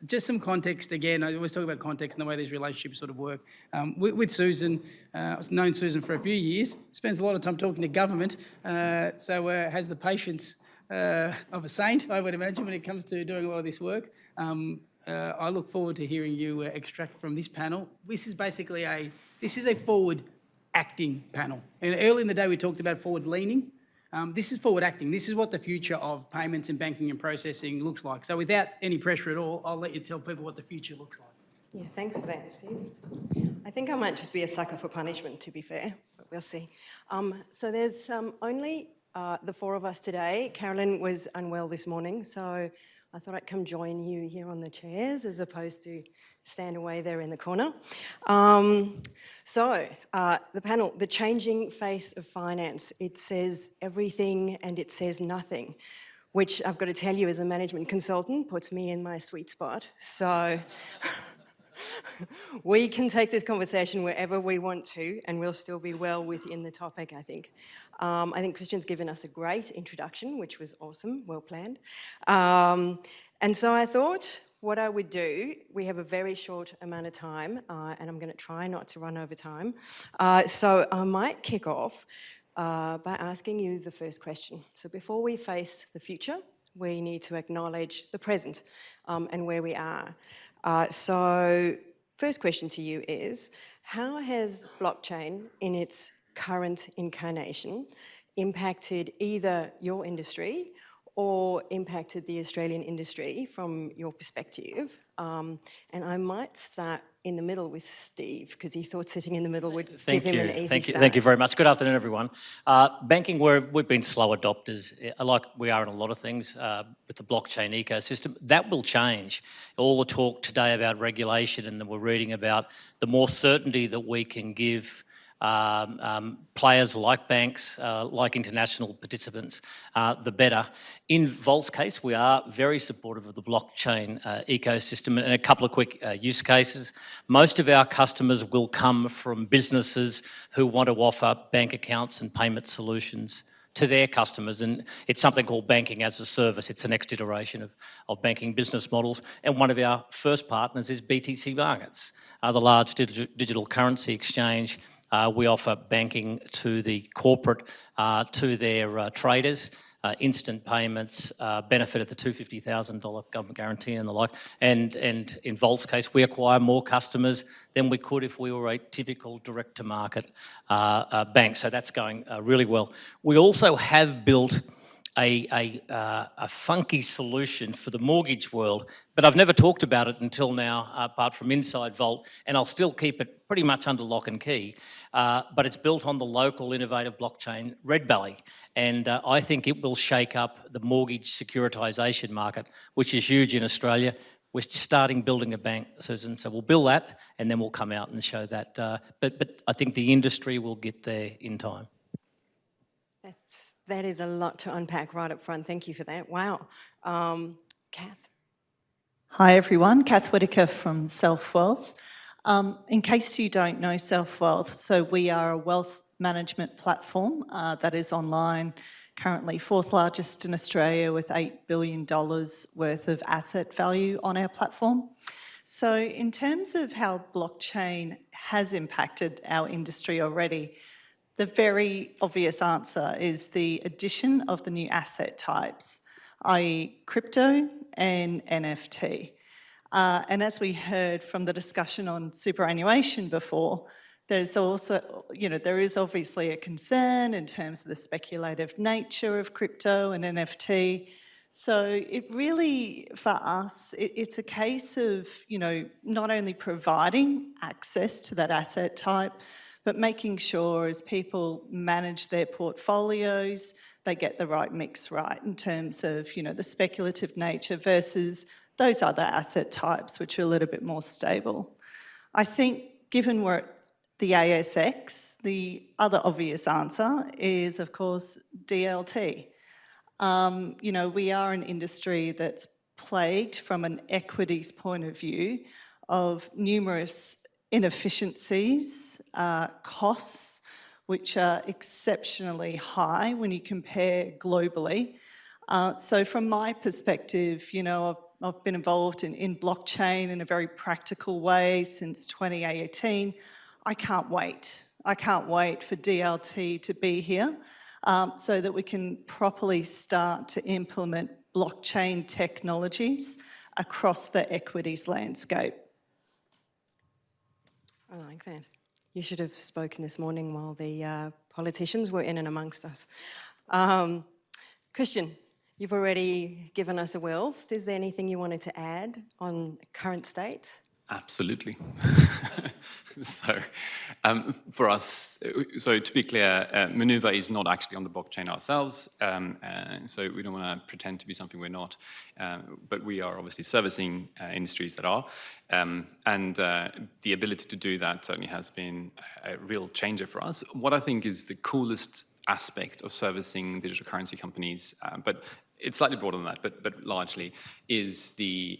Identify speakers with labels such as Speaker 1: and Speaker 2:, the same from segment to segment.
Speaker 1: just some context again. I always talk about context and the way these relationships sort of work. With Susan, I've known Susan for a few years, spends a lot of time talking to government, so has the patience of a saint, I would imagine, when it comes to doing a lot of this work. I look forward to hearing you extract from this panel. This is basically a forward acting panel. And early in the day we talked about forward leaning. This is forward acting. This is what the future of payments and banking and processing looks like. So without any pressure at all, I'll let you tell people what the future looks like.
Speaker 2: Yeah, thanks for that, Steve. I think I might just be a sucker for punishment, to be fair, but we'll see. So there's only the four of us today. Carolyn was unwell this morning, so I thought I'd come join you here on the chairs as opposed to stand away there in the corner. The panel, the changing face of finance. It says everything and it says nothing, which I've got to tell you as a management consultant puts me in my sweet spot. So we can take this conversation wherever we want to and we'll still be well within the topic, I think. I think Christian's given us a great introduction, which was awesome, well planned. And so I thought what I would do, we have a very short amount of time and I'm going to try not to run over time. So I might kick off by asking you the first question. So before we face the future, we need to acknowledge the present and where we are. So first question to you is, how has blockchain in its current incarnation impacted either your industry or impacted the Australian industry from your perspective? And I might start in the middle with Steve, because he thought sitting in the middle would give him an easy start.
Speaker 3: Thank you very much. Good afternoon, everyone. Banking, we've been slow adopters, like we are in a lot of things with the blockchain ecosystem. That will change. All the talk today about regulation and that we're reading about, the more certainty that we can give players like banks, like international participants, the better. In Volt's case, we are very supportive of the blockchain ecosystem, and a couple of quick use cases. Most of our customers will come from businesses who want to offer bank accounts and payment solutions to their customers, and it's something called banking as a service. It's the next iteration of banking business models, and one of our first partners is BTC Markets, the large digital currency exchange. We offer banking to the corporate, to their traders, instant payments, benefit of the $250,000 government guarantee and the like. And in Volt's case, we acquire more customers than we could if we were a typical direct-to-market bank. So that's going really well. We also have built a funky solution for the mortgage world, but I've never talked about it until now, apart from inside Volt, and I'll still keep it pretty much under lock and key, but it's built on the local innovative blockchain Red Belly, and I think it will shake up the mortgage securitisation market, which is huge in Australia. We're starting building a bank, Susan, so we'll build that and then we'll come out and show that, but I think the industry will get there in time.
Speaker 2: That is a lot to unpack right up front. Thank you for that. Wow. Cath?
Speaker 4: Hi everyone, Cath Whitaker from SelfWorth. In case you don't know SelfWorth, so we are a wealth management platform that is online, currently fourth largest in Australia with $8 billion worth of asset value on our platform. So in terms of how blockchain has impacted our industry already, the very obvious answer is the addition of the new asset types, i.e. crypto and NFT. And as we heard from the discussion on superannuation before, there's also, there is obviously a concern in terms of the speculative nature of crypto and NFT. So it really, for us, it's a case of, not only providing access to that asset type, but making sure as people manage their portfolios, they get the right mix right in terms of, the speculative nature versus those other asset types which are a little bit more stable. I think given we're at the ASX, the other obvious answer is, of course, DLT. We are an industry that's plagued from an equities point of view of numerous inefficiencies, costs, which are exceptionally high when you compare globally. So from my perspective, I've I've been involved in blockchain in a very practical way since 2018. I can't wait. I can't wait for DLT to be here so that we can properly start to implement blockchain technologies across the equities landscape.
Speaker 2: I like that. You should have spoken this morning while the politicians were in and amongst us. Christian, you've already given us a wealth. Is there anything you wanted to add on current state?
Speaker 5: Absolutely. So, for us, so to be clear, Monoova is not actually on the blockchain ourselves, so we don't want to pretend to be something we're not, but we are obviously servicing industries that are, and the ability to do that certainly has been a real changer for us. What I think is the coolest aspect of servicing digital currency companies, but it's slightly broader than that, but largely, is the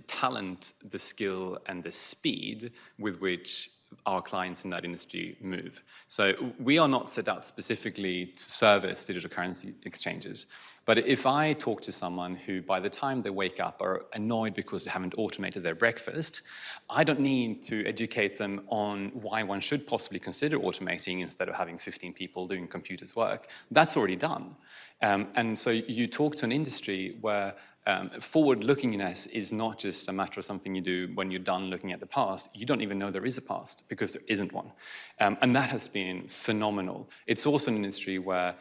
Speaker 5: talent, the skill, and the speed with which our clients in that industry move. So we are not set out specifically to service digital currency exchanges. But if I talk to someone who, by the time they wake up, are annoyed because they haven't automated their breakfast, I don't need to educate them on why one should possibly consider automating instead of having 15 people doing computers work. That's already done. And so you talk to an industry where forward-lookingness is not just a matter of something you do when you're done looking at the past. You don't even know there is a past because there isn't one. And that has been phenomenal. It's also an industry where,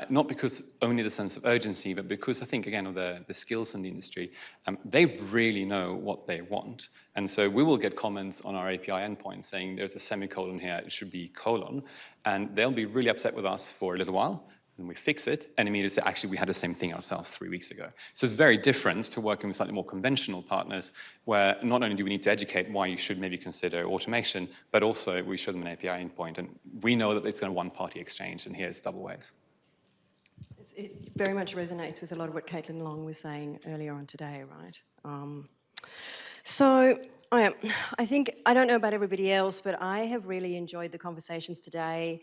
Speaker 5: not because only the sense of urgency, but because I think, again, of the skills in the industry, they really know what they want. And so we will get comments on our API endpoint saying there's a semicolon here, it should be colon. And they'll be really upset with us for a little while. And we fix it, and immediately say, actually, we had the same thing ourselves 3 weeks ago. So it's very different to working with slightly more conventional partners, where not only do we need to educate why you should maybe consider automation, but also we show them an API endpoint, and we know that it's going to one-party exchange, and here it's double ways.
Speaker 2: It very much resonates with a lot of what Caitlin Long was saying earlier on today, right? I think, I don't know about everybody else, but I have really enjoyed the conversations today.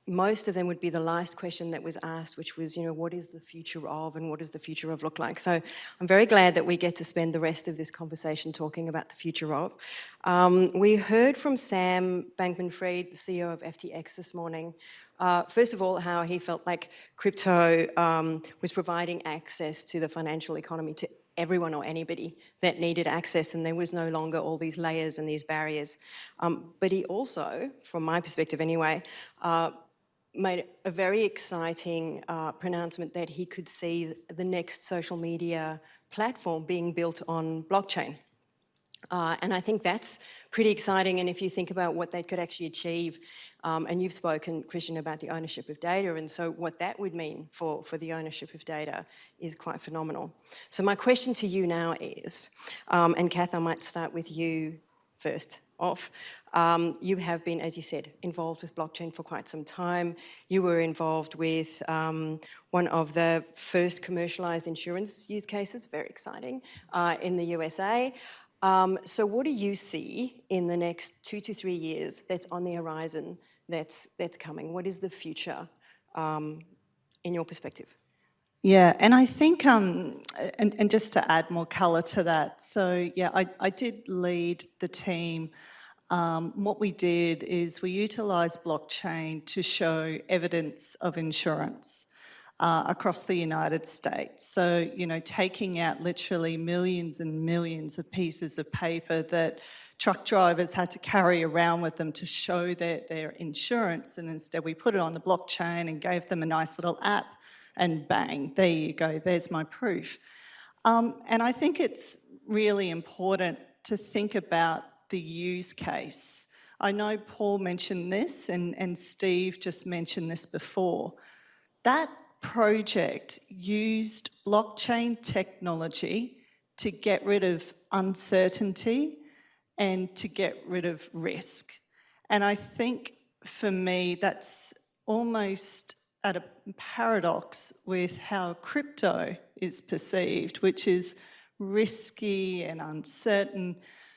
Speaker 2: Most of them would be the last question that was asked, which was, what is the future of and what does the future of look like? So I'm very glad that we get to spend the rest of this conversation talking about the future of. We heard from Sam Bankman-Fried, the CEO of FTX this morning, first of all, how he felt like crypto was providing access to the financial economy to everyone or anybody that needed access, and there was no longer all these layers and these barriers. But he also, from my perspective anyway, made a very exciting pronouncement that he could see the next social media platform being built on blockchain. And I think that's pretty exciting, and if you think about what they could actually achieve, and you've spoken, Christian, about the ownership of data, and so what that would mean for the ownership of data is quite phenomenal. So my question to you now is, and Cath, I might start with you first off. You have been, as you said, involved with blockchain for quite some time. You were involved with one of the first commercialised insurance use cases, very exciting, in the USA. So what do you see in the next 2 to 3 years that's on the horizon that's coming? What is the future in your perspective?
Speaker 4: Yeah, and I think, and just to add more colour to that, so yeah, I did lead the team. What we did is we utilised blockchain to show evidence of insurance across the United States. So, taking out literally millions and millions of pieces of paper that truck drivers had to carry around with them to show their insurance, and instead we put it on the blockchain and gave them a nice little app, and bang, there you go, there's my proof. And I think it's really important to think about the use case. I know Paul mentioned this, and Steve just mentioned this before. That project used blockchain technology to get rid of uncertainty and to get rid of risk. And I think for me, that's almost at a paradox with how crypto is perceived, which is risky and uncertain.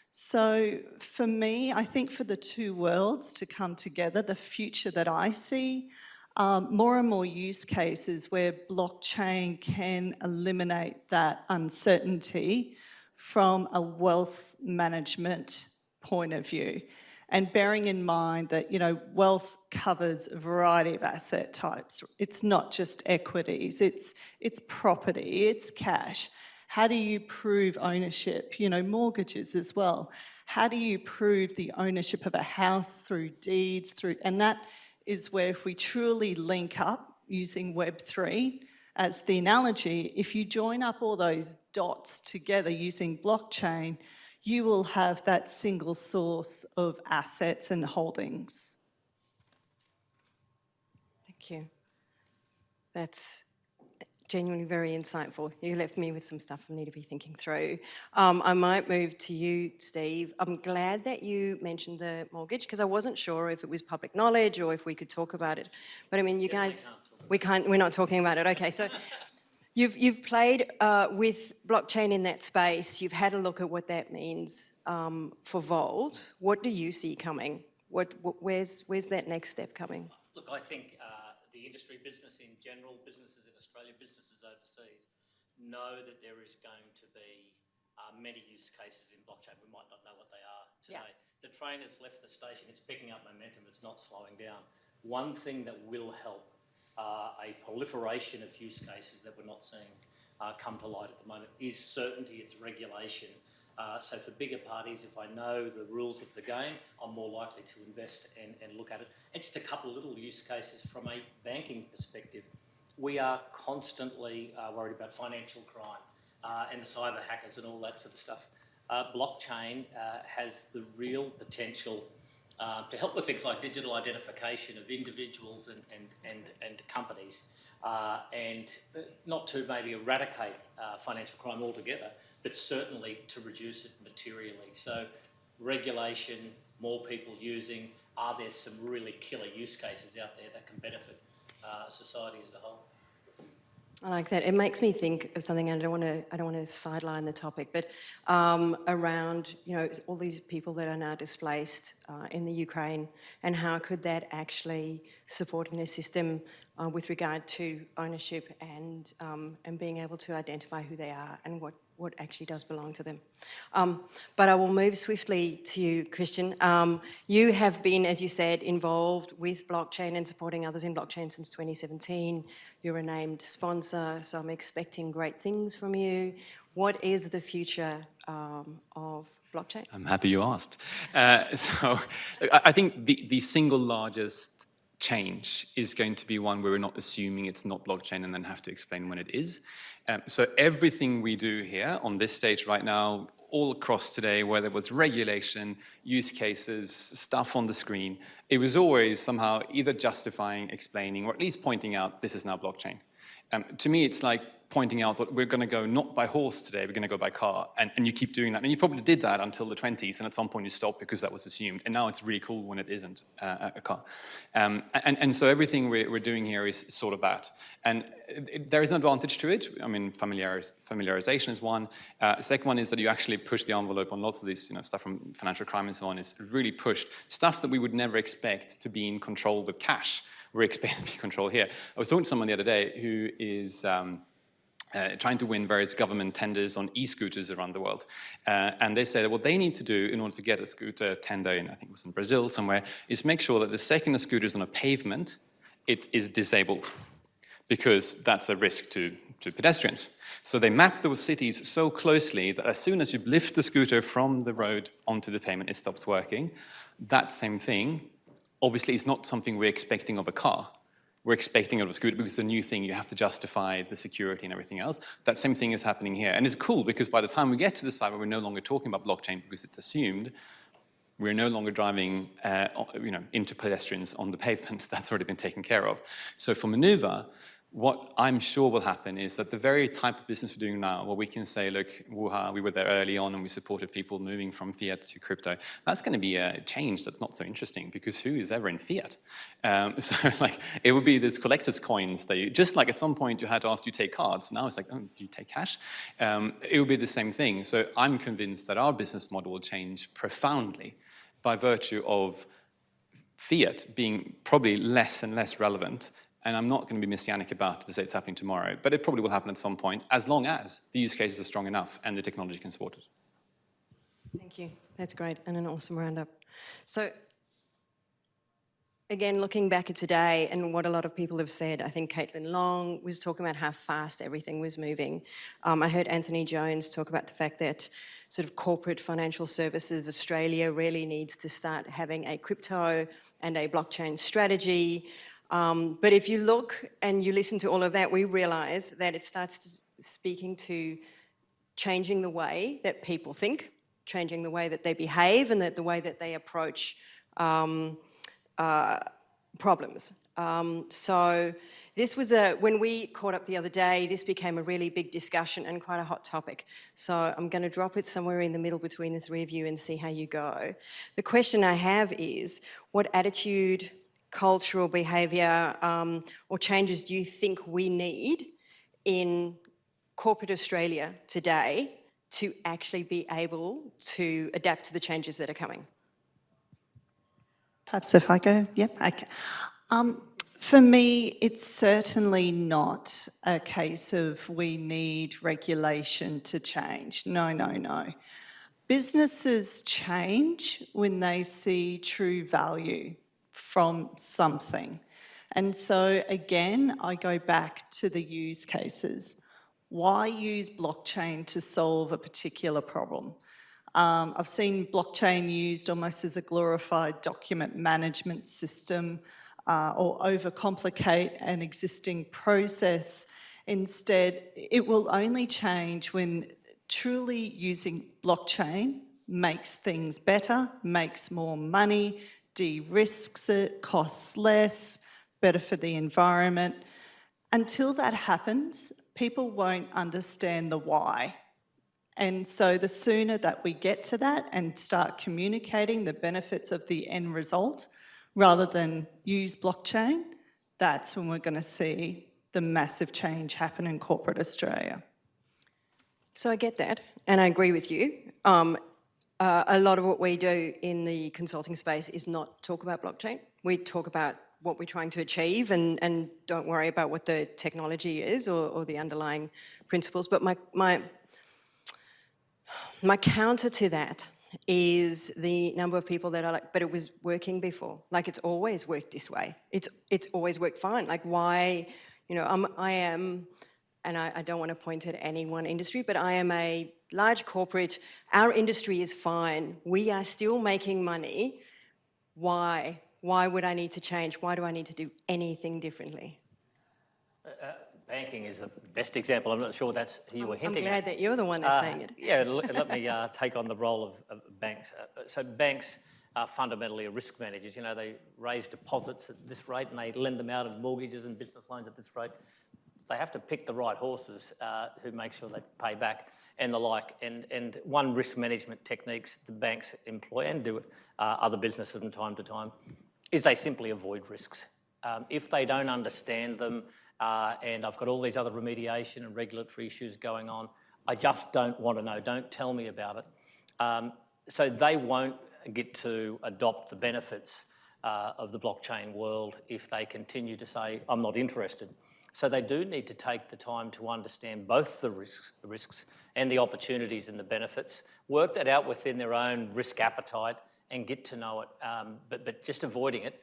Speaker 4: So for me, I think for the two worlds to come together, the future that I see more and more use cases where blockchain can eliminate that uncertainty from a wealth management point of view. And bearing in mind that, you know, wealth covers a variety of asset types. It's not just equities, it's property, it's cash. How do you prove ownership? You know, mortgages as well. How do you prove the ownership of a house through deeds, and that is where if we truly link up using Web3 as the analogy, if you join up all those dots together using blockchain, you will have that single source of assets and holdings.
Speaker 2: Thank you. That's genuinely very insightful. You left me with some stuff I need to be thinking through. I might move to you, Steve. I'm glad that you mentioned the mortgage because I wasn't sure if it was public knowledge or if we could talk about it. But I mean, you guys, we're not talking about it. Okay, so you've played with blockchain in that space. You've had a look at what that means for Vault. What do you see coming? Where's that next step coming?
Speaker 3: Look, I think the industry, business in general, businesses in Australia, businesses overseas, know that there is going to be many use cases in blockchain. We might not know what they are today. Yeah. The train has left the station. It's picking up momentum. It's not slowing down. One thing that will help a proliferation of use cases that we're not seeing come to light at the moment is certainty, it's regulation. So for bigger parties, if I know the rules of the game, I'm more likely to invest and look at it. And just a couple of little use cases from a banking perspective. We are constantly worried about financial crime and the cyber hackers and all that sort of stuff. Blockchain has the real potential to help with things like digital identification of individuals and companies, and not to maybe eradicate financial crime altogether, but certainly to reduce it materially. So regulation, more people using, are there some really killer use cases out there that can benefit society as a whole?
Speaker 2: I like that. It makes me think of something, and I don't want to sideline the topic, but around, you know, all these people that are now displaced in the Ukraine, and how could that actually support in a system with regard to ownership and being able to identify who they are and what actually does belong to them. But I will move swiftly to you, Christian. You have been, as you said, involved with blockchain and supporting others in blockchain since 2017. You're a named sponsor, so I'm expecting great things from you. What is the future of blockchain?
Speaker 5: I'm happy you asked. So I think the single largest change is going to be one where we're not assuming it's not blockchain and then have to explain when it is. So everything we do here on this stage right now, all across today, whether it was regulation, use cases, stuff on the screen, it was always somehow either justifying, explaining, or at least pointing out this is now blockchain. To me, it's like pointing out that we're going to go not by horse today, we're going to go by car. And you keep doing that. And you probably did that until the 20s, and at some point you stopped because that was assumed. And now it's really cool when it isn't a car. And so everything we're doing here is sort of that. And there is an advantage to it. I mean, familiarization is one. Second one is that you actually push the envelope on lots of this, stuff from financial crime and so on is really pushed. Stuff that we would never expect to be in control with cash. We're expecting to be controlled here. I was talking to someone the other day who is trying to win various government tenders on e-scooters around the world. And they say that what they need to do in order to get a scooter tender, I think it was in Brazil somewhere, is make sure that the second a scooter is on a pavement, it is disabled, because that's a risk to pedestrians. So they map those cities so closely that as soon as you lift the scooter from the road onto the pavement, it stops working. That same thing, obviously, is not something we're expecting of a car. We're expecting of a scooter because it's a new thing. You have to justify the security and everything else. That same thing is happening here. And it's cool because by the time we get to the side where we're no longer talking about blockchain because it's assumed, we're no longer driving into pedestrians on the pavements. That's already been taken care of. So for Monoova, what I'm sure will happen is that the very type of business we're doing now, where we can say, look, we were there early on and we supported people moving from fiat to crypto, that's going to be a change that's not so interesting because who is ever in fiat? So it would be this collector's coins that just like at some point you had to ask, do you take cards? Now it's like, oh, do you take cash? It would be the same thing. So I'm convinced that our business model will change profoundly by virtue of fiat being probably less and less relevant. And I'm not going to be messianic about it to say it's happening tomorrow, but it probably will happen at some point, as long as the use cases are strong enough and the technology can support it.
Speaker 2: Thank you. That's great and an awesome roundup. So, again, looking back at today and what a lot of people have said, I think Caitlin Long was talking about how fast everything was moving. I heard Anthony Jones talk about the fact that sort of corporate financial services Australia really needs to start having a crypto and a blockchain strategy. But if you look and you listen to all of that, we realise that it starts speaking to changing the way that people think, changing the way that they behave, and the way that they approach problems. So this was when we caught up the other day, this became a really big discussion and quite a hot topic. So I'm going to drop it somewhere in the middle between the three of you and see how you go. The question I have is, what attitude, cultural behaviour or changes do you think we need in corporate Australia today to actually be able to adapt to the changes that are coming?
Speaker 4: Perhaps if I go, yep, okay. For me, it's certainly not a case of we need regulation to change. No. Businesses change when they see true value from something. And so again, I go back to the use cases. Why use blockchain to solve a particular problem? I've seen blockchain used almost as a glorified document management system or overcomplicate an existing process. Instead, it will only change when truly using blockchain makes things better, makes more money, de-risks it, costs less, better for the environment. Until that happens, people won't understand the why. And so the sooner that we get to that and start communicating the benefits of the end result, rather than use blockchain, that's when we're going to see the massive change happen in corporate Australia.
Speaker 2: So I get that, and I agree with you. A lot of what we do in the consulting space is not talk about blockchain. We talk about what we're trying to achieve and don't worry about what the technology is or the underlying principles. But my counter to that is the number of people that are like, but it was working before. Like, it's always worked this way. It's always worked fine. Like, why, I am, and I don't want to point at any one industry, but I am a large corporate. Our industry is fine. We are still making money. Why? Why would I need to change? Why do I need to do anything differently?
Speaker 3: Banking is the best example. I'm not sure that's who you were hinting at.
Speaker 2: I'm glad that you're the one that's saying it.
Speaker 3: Yeah, let me take on the role of banks. So banks are fundamentally risk managers. They raise deposits at this rate and they lend them out as mortgages and business loans at this rate. They have to pick the right horses who make sure they pay back and the like. And one risk management techniques the banks employ and do other businesses from time to time is they simply avoid risks. If they don't understand them, and I've got all these other remediation and regulatory issues going on, I just don't want to know. Don't tell me about it. So they won't get to adopt the benefits of the blockchain world if they continue to say, I'm not interested. So they do need to take the time to understand both the risks and the opportunities and the benefits, work that out within their own risk appetite and get to know it. But just avoiding it,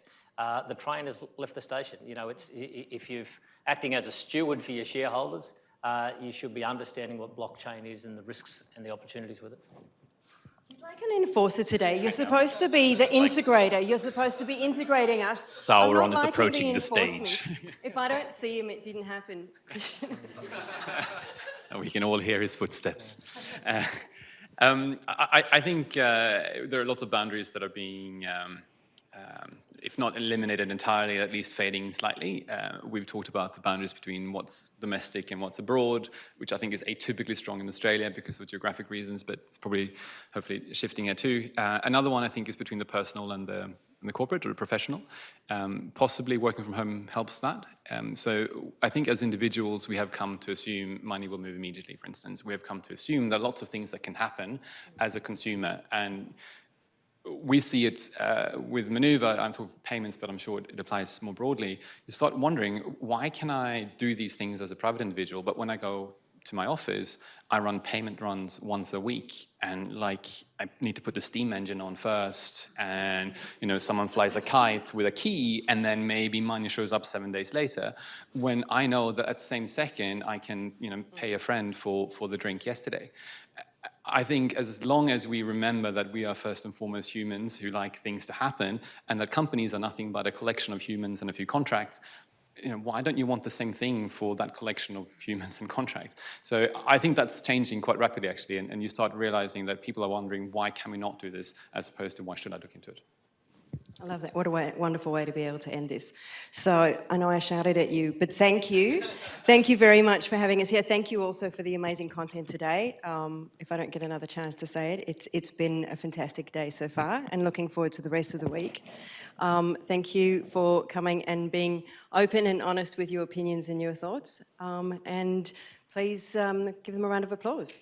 Speaker 3: the train has left the station. If you're acting as a steward for your shareholders, you should be understanding what blockchain is and the risks and the opportunities with it.
Speaker 2: He's like an enforcer today. You're supposed to be the integrator. You're supposed to be integrating us.
Speaker 5: Sauron is approaching the stage.
Speaker 2: If I don't see him, it didn't happen.
Speaker 5: And we can all hear his footsteps. I think there are lots of boundaries that are being if not eliminated entirely, at least fading slightly. We've talked about the boundaries between what's domestic and what's abroad, which I think is atypically strong in Australia because of geographic reasons, but it's probably, hopefully, shifting here too. Another one, I think, is between the personal and the corporate or the professional. Possibly working from home helps that. So I think as individuals, we have come to assume money will move immediately, for instance. We have come to assume there are lots of things that can happen as a consumer, and we see it with Monoova. I'm talking payments, but I'm sure it applies more broadly. You start wondering, why can I do these things as a private individual, but when I go to my office, I run payment runs once a week, and like I need to put the steam engine on first, and someone flies a kite with a key, and then maybe money shows up 7 days later. When I know that at the same second I can pay a friend for the drink yesterday. I think as long as we remember that we are first and foremost humans who like things to happen, and that companies are nothing but a collection of humans and a few contracts, why don't you want the same thing for that collection of humans and contracts? So I think that's changing quite rapidly, actually, and you start realizing that people are wondering, why can we not do this, as opposed to why should I look into it?
Speaker 2: I love that. What a wonderful way to be able to end this. So I know I shouted at you, but thank you. Thank you very much for having us here. Thank you also for the amazing content today. If I don't get another chance to say it, it's been a fantastic day so far, and looking forward to the rest of the week. Thank you for coming and being open and honest with your opinions and your thoughts. And please give them a round of applause.